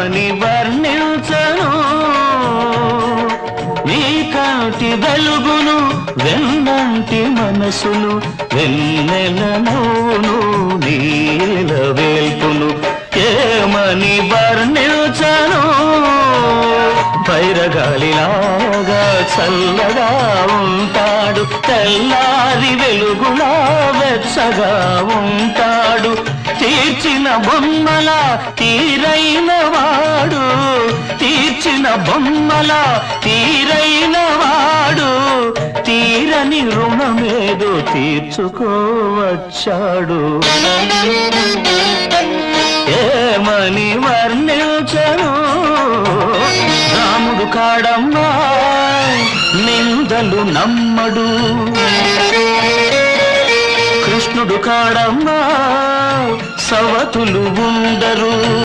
ఏమని వర్ణించను నీ కంటి వెలుగును వెన్నంటి మనసును వెన్నెల నవ్వును నీల వేల్పును ఏమని వర్ణించను పైరగాలిలాగా చల్లగా ఉంటాడు తెల్లారి వెలుగులా వెచ్చగా ఉంటాడు తీర్చిన బొమ్మల తీరైన వాడు తీర్చిన బొమ్మల తీరైన వాడు తీరని రుణమేదో తీర్చుకోవచ్చాడు ఏమని వర్ణించను రాముడు కాడమ్మా నిందలు నమ్మడు కృష్ణుడు కాడమ్మా సవతులు ఉండరు